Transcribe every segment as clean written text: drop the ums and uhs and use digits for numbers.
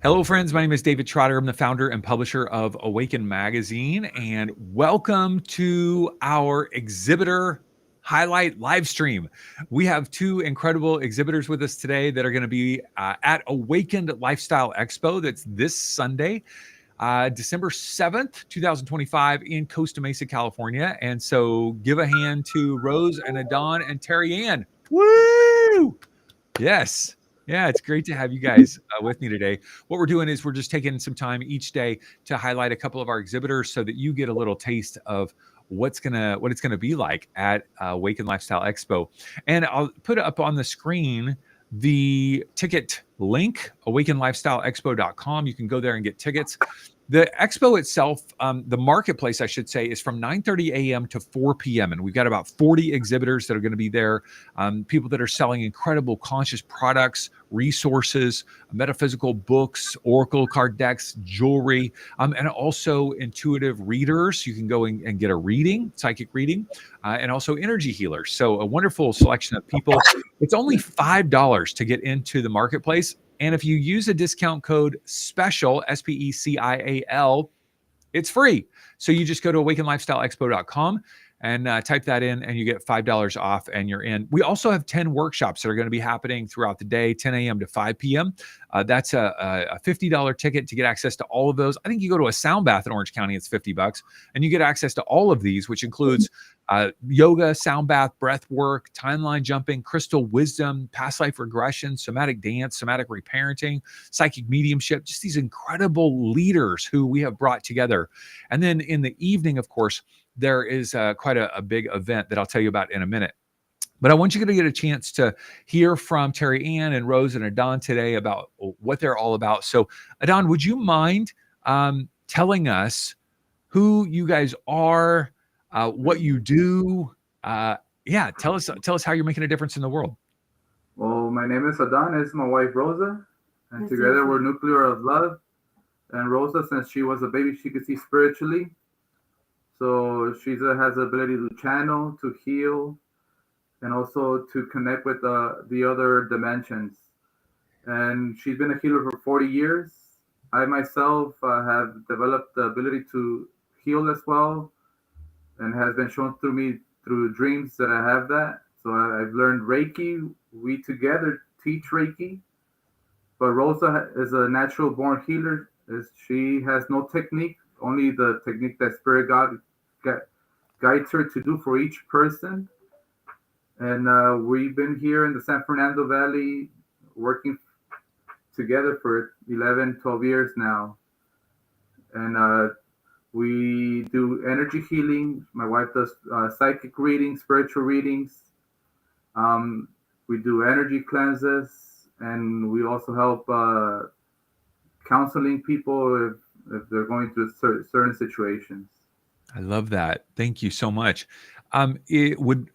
Hello, friends. My name is David Trotter. I'm the founder and publisher of Awaken Magazine, and welcome to our Exhibitor Highlight live stream. We have two incredible exhibitors with us today that are going to be at Awakened Lifestyle Expo. That's this Sunday, December 7th, 2025 in Costa Mesa, California. And so give a hand to Rose and Adon and Terry Ann. Woo! Yes. Yeah, it's great to have you guys with me today. What we're doing is we're just taking some time each day to highlight a couple of our exhibitors so that you get a little taste of what it's gonna be like at Awaken Lifestyle Expo. And I'll put up on the screen the ticket link, awakenlifestyleexpo.com. You can go there and get tickets. The expo itself, the marketplace, I should say, is from 9:30 a.m. to 4 p.m. And we've got about 40 exhibitors that are going to be there. People that are selling incredible conscious products, resources, metaphysical books, oracle card decks, jewelry, and also intuitive readers. You can go and get a reading, psychic reading, and also energy healers. So a wonderful selection of people. It's only $5 to get into the marketplace. And if you use a discount code SPECIAL, SPECIAL, it's free. So you just go to awakenlifestyleexpo.com and type that in, and you get $5 off, and you're in. We also have 10 workshops that are going to be happening throughout the day, 10 a.m. to 5 p.m. That's a $50 ticket to get access to all of those. I think you go to a sound bath in Orange County, it's $50, and you get access to all of these, which includes yoga, sound bath, breath work, timeline jumping, crystal wisdom, past life regression, somatic dance, somatic reparenting, psychic mediumship, just these incredible leaders who we have brought together. And then in the evening, of course, there is quite a big event that I'll tell you about in a minute. But I want you to get a chance to hear from Terry Ann and Rose and Adon today about what they're all about. So, Adon, would you mind telling us who you guys are, what you do? Yeah, tell us how you're making a difference in the world. Well, my name is Adon. This is my wife, Rosa. And together we're Nuclear of Love. And Rosa, since she was a baby, she could see spiritually. So she has the ability to channel, to heal, and also to connect with the other dimensions. And she's been a healer for 40 years. I myself have developed the ability to heal as well, and has been shown through me through dreams that I have that. So I've learned Reiki. We together teach Reiki. But Rosa is a natural born healer. She has no technique, only the technique that Spirit God guides her to do for each person. And we've been here in the San Fernando Valley working together for 11, 12 years now. And we do energy healing. My wife does psychic readings, spiritual readings. We do energy cleanses, and we also help counseling people if they're going through certain situations. I love that. Thank you so much. Would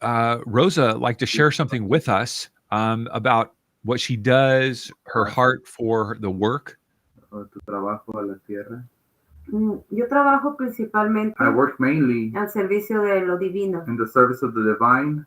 Rosa like to share something with us about what she does, her heart for the work? Tu trabajo a la tierra. Yo trabajo principalmente I work mainly al servicio de lo divino. in the service of the divine.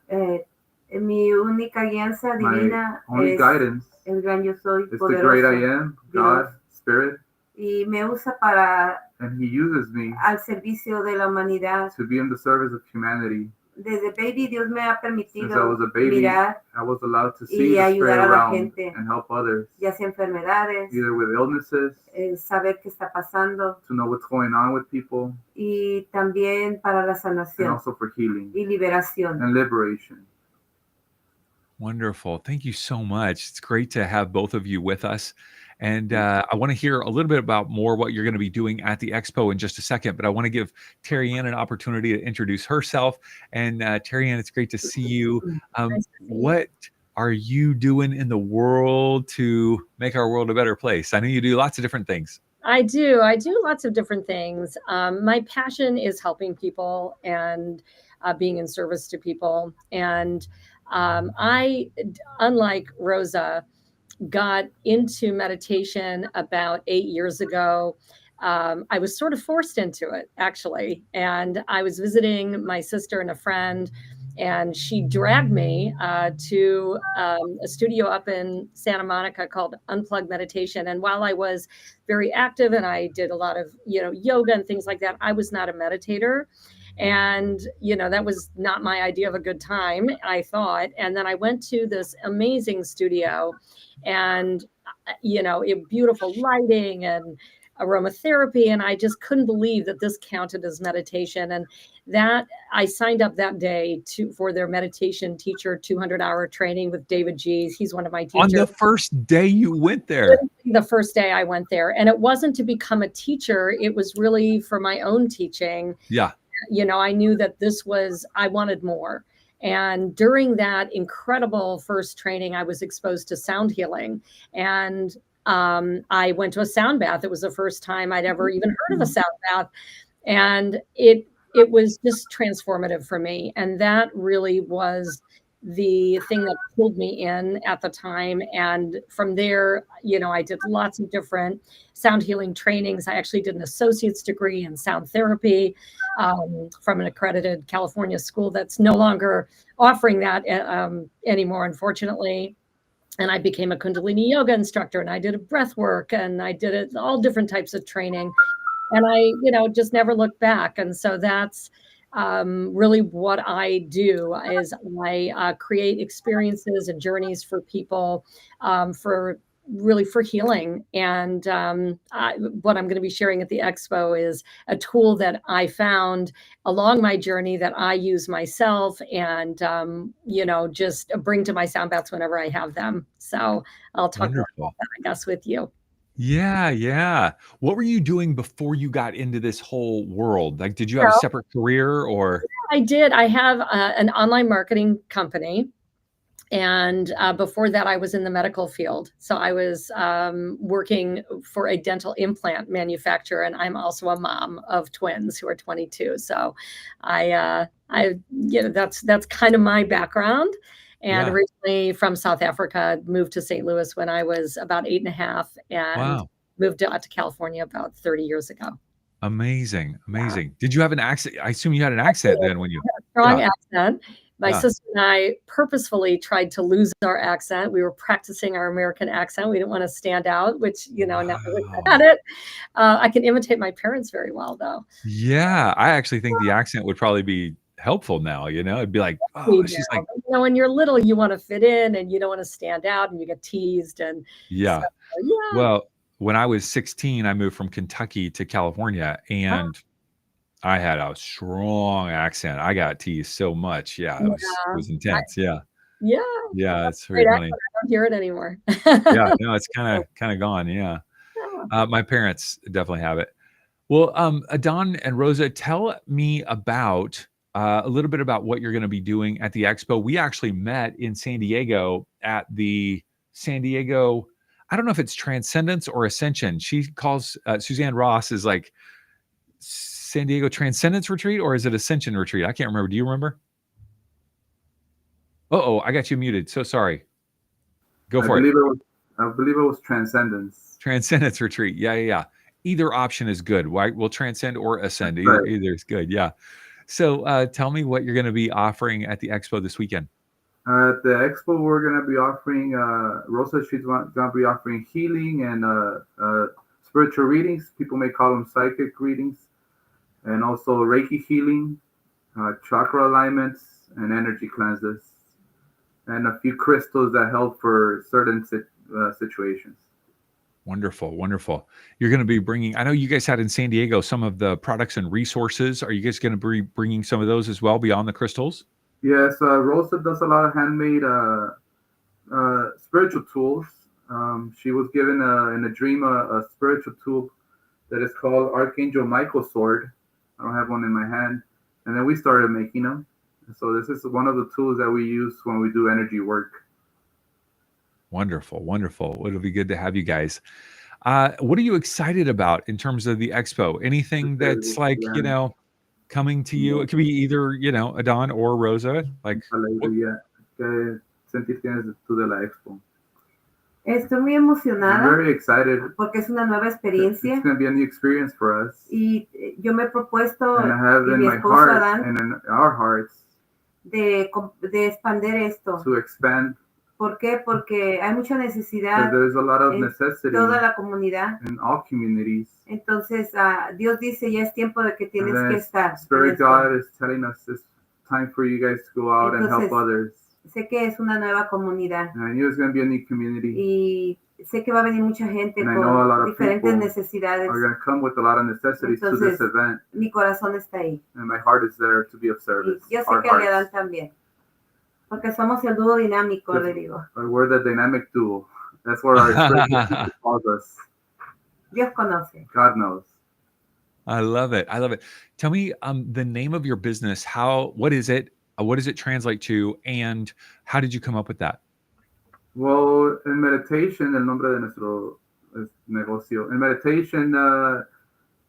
Mi única guianza divina only es guidance el gran yo soy, is the great I am, God, Dios. Spirit, Y me usa para and He uses me al servicio de la humanidad. to be in the service of humanity. Desde baby Dios me ha Since I permitido was a baby, mirar I was allowed to y see the Spirit ayudar a la around gente. and help others, ya sea enfermedades, either with illnesses, saber qué está pasando, to know what's going on with people, y también para la and sanación also for healing y liberación. and liberation. Wonderful. Thank you so much. It's great to have both of you with us. And I want to hear a little bit about more what you're going to be doing at the expo in just a second. But I want to give Terry Ann an opportunity to introduce herself. And Terry Ann, it's great to see you. What are you doing in the world to make our world a better place? I know you do lots of different things. I do lots of different things. My passion is helping people and being in service to people. And I, unlike Rosa, got into meditation about 8 years ago. I was sort of forced into it, actually. And I was visiting my sister and a friend and she dragged me to a studio up in Santa Monica called Unplugged Meditation. And while I was very active and I did a lot of, yoga and things like that, I was not a meditator. And, that was not my idea of a good time, I thought. And then I went to this amazing studio and, beautiful lighting and aromatherapy. And I just couldn't believe that this counted as meditation. And that I signed up that day for their meditation teacher 200-hour training with David G's. He's one of my teachers. On the first day you went there? The first day I went there. And it wasn't to become a teacher. It was really for my own teaching. Yeah. I knew that I wanted more. And during that incredible first training, I was exposed to sound healing. And I went to a sound bath. It was the first time I'd ever even heard of a sound bath. And it was just transformative for me. And that really was the thing that pulled me in at the time. And from there, I did lots of different sound healing trainings. I actually did an associate's degree in sound therapy from an accredited California school that's no longer offering that anymore, unfortunately. And I became a Kundalini yoga instructor, and I did a breath work, and I did all different types of training. And I, just never looked back. And so that's really what I do is I create experiences and journeys for people for healing. And what I'm going to be sharing at the Expo is a tool that I found along my journey that I use myself and, just bring to my sound baths whenever I have them. So I'll talk about that, I guess, with you. Yeah. What were you doing before you got into this whole world? Like, did you have a separate career or? I did. I have an online marketing company. And before that, I was in the medical field. So I was working for a dental implant manufacturer, and I'm also a mom of twins who are 22. So that's kind of my background. And originally from South Africa, moved to St. Louis when I was about 8.5 and moved out to California about 30 years ago. Amazing. Did you have an accent? I assume you had an accent then when you had a strong accent. My sister and I purposefully tried to lose our accent. We were practicing our American accent. We didn't want to stand out, which, now we're at it. I can imitate my parents very well, though. Yeah, I actually think the accent would probably be helpful now, it'd be like, oh, she's like, when you're little, you want to fit in and you don't want to stand out and you get teased. And well, when I was 16, I moved from Kentucky to California, and I had a strong accent. I got teased so much. It was intense. Yeah, it's very funny. I don't hear it anymore. No, it's kind of gone. Yeah. My parents definitely have it. Well, Adon and Rosa, tell me about a little bit about what you're going to be doing at the Expo. We actually met in San Diego at the San Diego, I don't know if it's Transcendence or Ascension. She calls Suzanne Ross is like San Diego Transcendence Retreat, or is it Ascension Retreat? I can't remember. Do you remember? I got you muted. So sorry. Go for it. I believe it was Transcendence. Transcendence Retreat. Yeah. Either option is good. We'll transcend or ascend. Either is good. Yeah. So tell me what you're going to be offering at the Expo this weekend. At the Expo, we're going to be offering, Rosa, she's going to be offering healing and spiritual readings. People may call them psychic readings. And also Reiki healing, chakra alignments, and energy cleanses. And a few crystals that help for certain situations. Wonderful. You're going to be bringing, I know you guys had in San Diego some of the products and resources. Are you guys going to be bringing some of those as well beyond the crystals? Yes, Rosa does a lot of handmade spiritual tools. She was given in a dream a spiritual tool that is called Archangel Michael Sword. I don't have one in my hand. And then we started making them. So this is one of the tools that we use when we do energy work. Wonderful. It'll be good to have you guys. What are you excited about in terms of the Expo? Anything that's like, coming to you? It could be either, Adon or Rosa. Like, Estoy muy emocionada. I'm very excited. Porque es una nueva experiencia. It's going to be a new experience for us. Y yo me he propuesto, and I have y in mi my esposo heart Adán, and in our hearts de expandir esto. to expand. ¿Por qué? Porque hay mucha Because necesidad there's a lot of en necessity toda la comunidad. in all communities. Entonces, Dios dice, ya es tiempo de que And tienes que then estar. en Spirit esto. God is telling us it's time for you guys to go out and help Entonces, others. Sé que es una nueva comunidad And I knew it's going to be a new community. y sé que va a venir mucha gente And I know a lot con of diferentes people necesidades. are going to come with a lot of necessities to Entonces, this event. Mi corazón está ahí. And my heart is there to be of Y service. yo sé Our que le dan hearts. también. Porque somos el dúo dinámico, le digo. We're the dynamic duo. That's what our spiritual calls us. Dios conoce. God knows. I love it. I love it. Tell me the name of your business. What is it? What does it translate to? And how did you come up with that? Well, in meditation, el nombre de nuestro negocio. In meditation,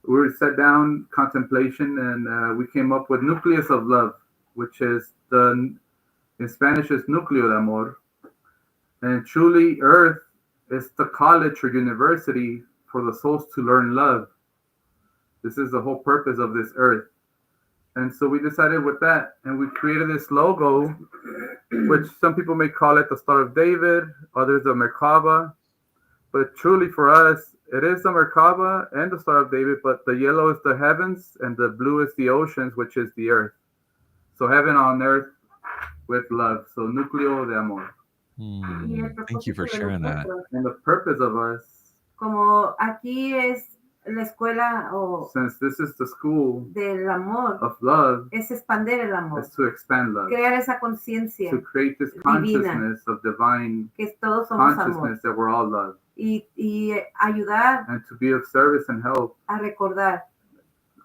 we were set down, contemplation, and we came up with nucleus of love, which is in Spanish is núcleo de amor. And truly, Earth is the college or university for the souls to learn love. This is the whole purpose of this Earth. And so we decided with that, and we created this logo, which some people may call it the Star of David, others the Merkaba. But truly for us, it is the Merkaba and the Star of David, but the yellow is the heavens and the blue is the oceans, which is the earth. So heaven on earth with love. So núcleo de amor. Thank you for sharing that. And the purpose of us, Como aquí es la escuela since this is the school del amor, of love, es expandir el amor. is to expand love. Crear esa conciencia To create this consciousness of divine que todos somos amor. consciousness that we're all love. Y ayudar And to be of service and help a recordar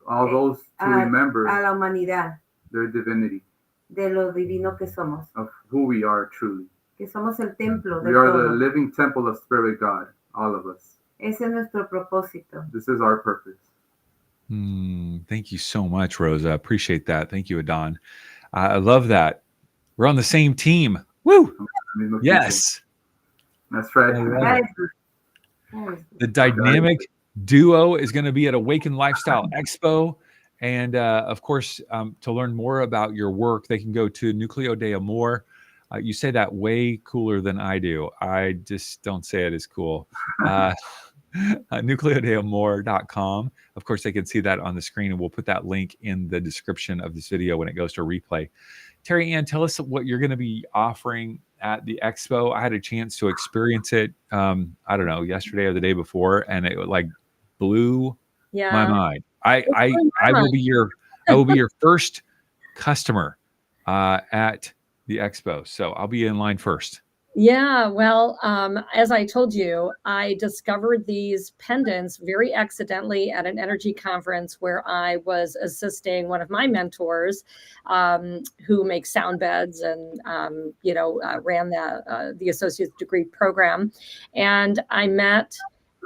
all those to remember a la humanidad their divinity, de lo divino que somos. of who we are truly. Que somos el templo de We are the todo. living temple of Spirit God, all of us. Ese es nuestro propósito. This is our purpose. Thank you so much, Rosa. I appreciate that. Thank you, Adon. I love that. We're on the same team. Woo! Yes. That's right. I love it. The dynamic duo is going to be at Awaken Lifestyle Expo. And of course, to learn more about your work, they can go to Núcleo de Amor. You say that way cooler than I do. I just don't say it as cool. nucleodeamor.com. Of course, they can see that on the screen, and we'll put that link in the description of this video when it goes to replay. Terry Ann, tell us what you're going to be offering at the expo. I had a chance to experience it, I don't know, yesterday or the day before, and it like blew my mind. I will be your first customer at the expo, so I'll be in line first. Yeah, well, as I told you, I discovered these pendants very accidentally at an energy conference where I was assisting one of my mentors, who makes sound beds and ran the associate's degree program, and I met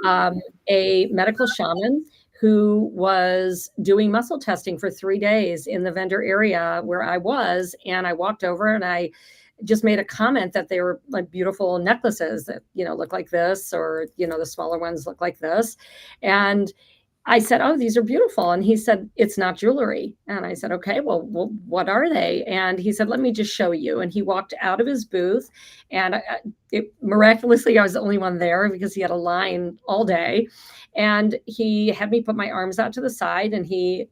a medical shaman who was doing muscle testing for 3 days in the vendor area where I was, and I walked over and I just made a comment that they were like beautiful necklaces that, look like this, or, the smaller ones look like this. And I said, "Oh, these are beautiful." And he said, "It's not jewelry." And I said, "Okay, well, what are they?" And he said, "Let me just show you." And he walked out of his booth, and miraculously, I was the only one there because he had a line all day. And he had me put my arms out to the side, and he,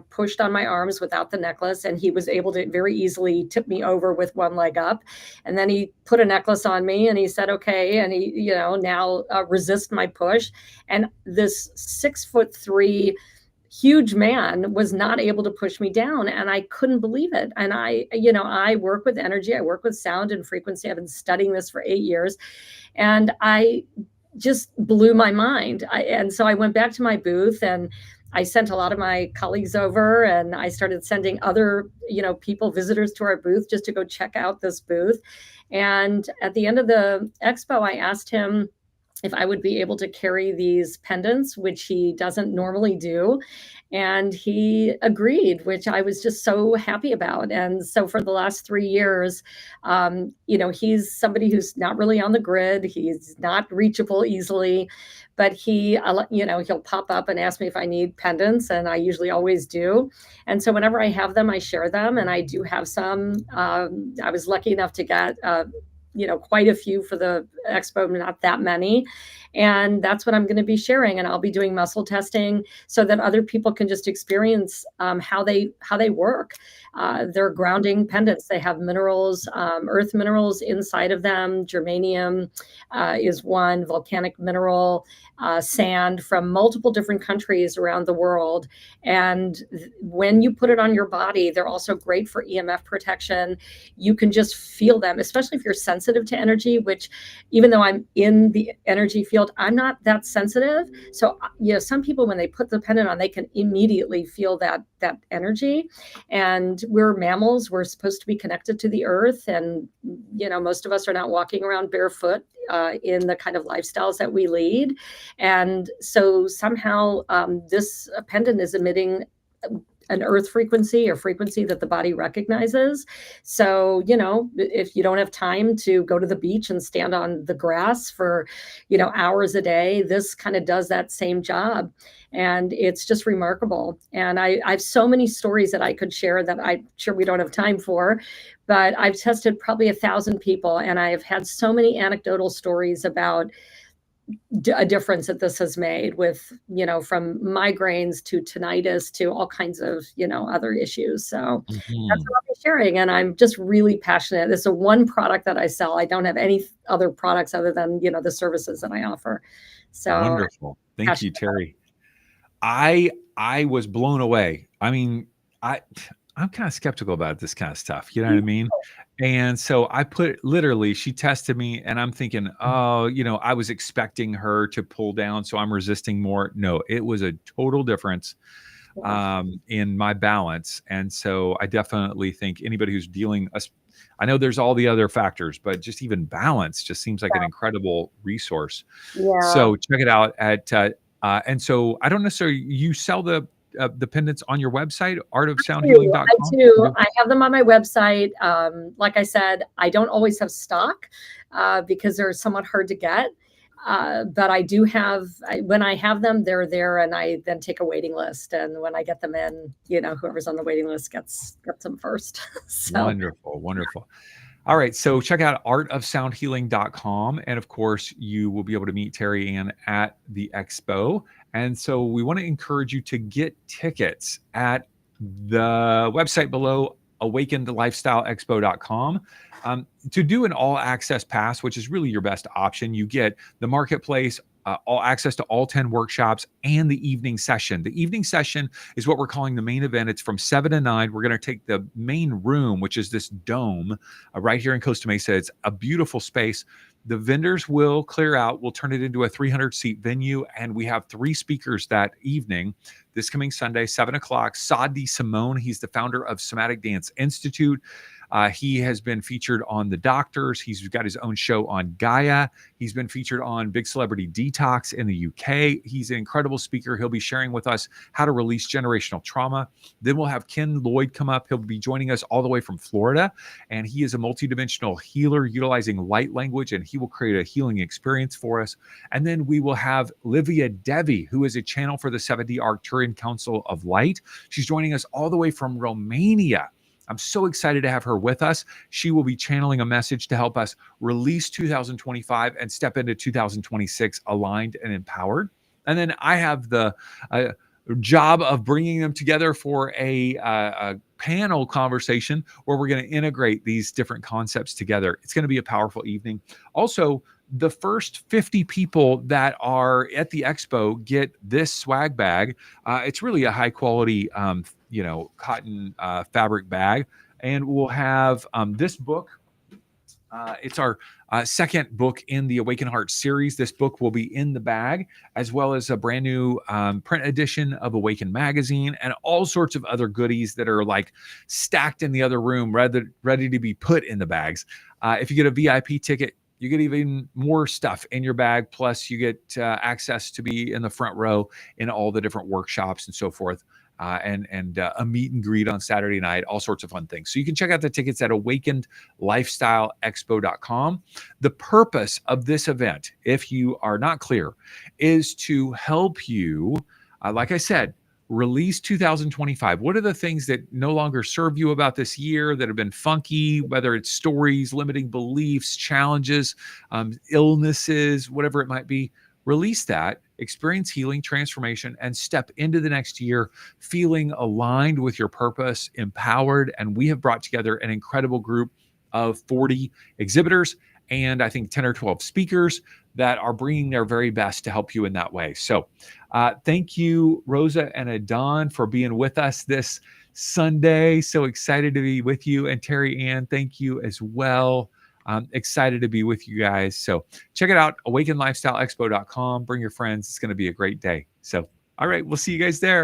pushed on my arms without the necklace. And he was able to very easily tip me over with one leg up. And then he put a necklace on me, and he said, "Okay." And he, now resist my push. And this 6'3" huge man was not able to push me down, and I couldn't believe it. And I work with energy, I work with sound and frequency. I've been studying this for 8 years, and I just blew my mind. And so I went back to my booth, and I sent a lot of my colleagues over, and I started sending other, people, visitors to our booth just to go check out this booth. And at the end of the expo, I asked him if I would be able to carry these pendants, which he doesn't normally do. And he agreed, which I was just so happy about. And so for the last 3 years, he's somebody who's not really on the grid. He's not reachable easily, but he'll pop up and ask me if I need pendants, and I usually always do. And so whenever I have them, I share them, and I do have some. I was lucky enough to get quite a few for the expo, not that many. And that's what I'm going to be sharing. And I'll be doing muscle testing so that other people can just experience how they work. They're grounding pendants. They have minerals, earth minerals inside of them. Germanium is one, volcanic mineral, sand from multiple different countries around the world. And when you put it on your body, they're also great for EMF protection. You can just feel them, especially if you're sensitive to energy, which even though I'm in the energy field, I'm not that sensitive. So, some people, when they put the pendant on, they can immediately feel that energy. And we're mammals. We're supposed to be connected to the earth. And, most of us are not walking around barefoot in the kind of lifestyles that we lead. And so somehow this pendant is emitting an earth frequency or frequency that the body recognizes. So, if you don't have time to go to the beach and stand on the grass for, hours a day, this kind of does that same job. And it's just remarkable. And I have so many stories that I could share that I'm sure we don't have time for, but I've tested probably 1,000 people, and I've had so many anecdotal stories about a difference that this has made with, from migraines to tinnitus to all kinds of, other issues. So that's what I'll be sharing. And I'm just really passionate. This is one product that I sell. I don't have any other products other than, the services that I offer. So wonderful. Thank you, Terry. I was blown away. I mean, I'm kind of skeptical about this kind of stuff. You know what I mean? And so she tested me, and I'm thinking, oh, I was expecting her to pull down, so I'm resisting more. No, it was a total difference in my balance. And so I definitely think anybody who's I know there's all the other factors, but just even balance just seems like an incredible resource. Yeah. So check it out and so I don't necessarily, you sell the pendants on your website, artofsoundhealing.com? I do. I have them on my website. Like I said, I don't always have stock because they're somewhat hard to get. But I do have, when I have them, they're there, and I then take a waiting list. And when I get them in, whoever's on the waiting list gets them first. So. Wonderful. All right. So check out artofsoundhealing.com. And of course, you will be able to meet Terry Ann at the Expo. And so we want to encourage you to get tickets at the website below, awakenedlifestyleexpo.com. To do an all access pass, which is really your best option, you get the marketplace, all access to all 10 workshops, and the evening session. The evening session is what we're calling the main event. It's from 7 to 9. We're going to take the main room, which is this dome right here in Costa Mesa. It's a beautiful space. The vendors will clear out. We'll turn it into a 300-seat venue, and we have 3 speakers that evening. This coming Sunday, 7 o'clock, Sadi Simone. He's the founder of Somatic Dance Institute. He has been featured on The Doctors. He's got his own show on Gaia. He's been featured on Big Celebrity Detox in the UK. He's an incredible speaker. He'll be sharing with us how to release generational trauma. Then we'll have Ken Lloyd come up. He'll be joining us all the way from Florida. And he is a multidimensional healer utilizing light language, and he will create a healing experience for us. And then we will have Livia Devi, who is a channel for the 7D Arcturian Council of Light. She's joining us all the way from Romania. I'm so excited to have her with us. She will be channeling a message to help us release 2025 and step into 2026 aligned and empowered. And then I have the job of bringing them together for a panel conversation where we're going to integrate these different concepts together. It's going to be a powerful evening. Also, the first 50 people that are at the expo get this swag bag. It's really a high quality, cotton fabric bag. And we'll have this book. It's our second book in the Awaken Heart series. This book will be in the bag, as well as a brand new print edition of Awaken magazine and all sorts of other goodies that are like stacked in the other room, ready to be put in the bags. If you get a VIP ticket, you get even more stuff in your bag. Plus, you get access to be in the front row in all the different workshops and so forth. And a meet and greet on Saturday night, all sorts of fun things. So you can check out the tickets at awakenedlifestyleexpo.com. The purpose of this event, if you are not clear, is to help you, like I said, release 2025. What are the things that no longer serve you about this year that have been funky, whether it's stories, limiting beliefs, challenges, illnesses, whatever it might be? Release that, experience healing, transformation, and step into the next year feeling aligned with your purpose, empowered. And we have brought together an incredible group of 40 exhibitors and I think 10 or 12 speakers that are bringing their very best to help you in that way. So thank you, Rosa and Adon, for being with us this Sunday. So excited to be with you. And Terry Ann, thank you as well. Excited to be with you guys. So check it out, awakenedlifestyleexpo.com. Bring your friends. It's going to be a great day. So, all right, we'll see you guys there.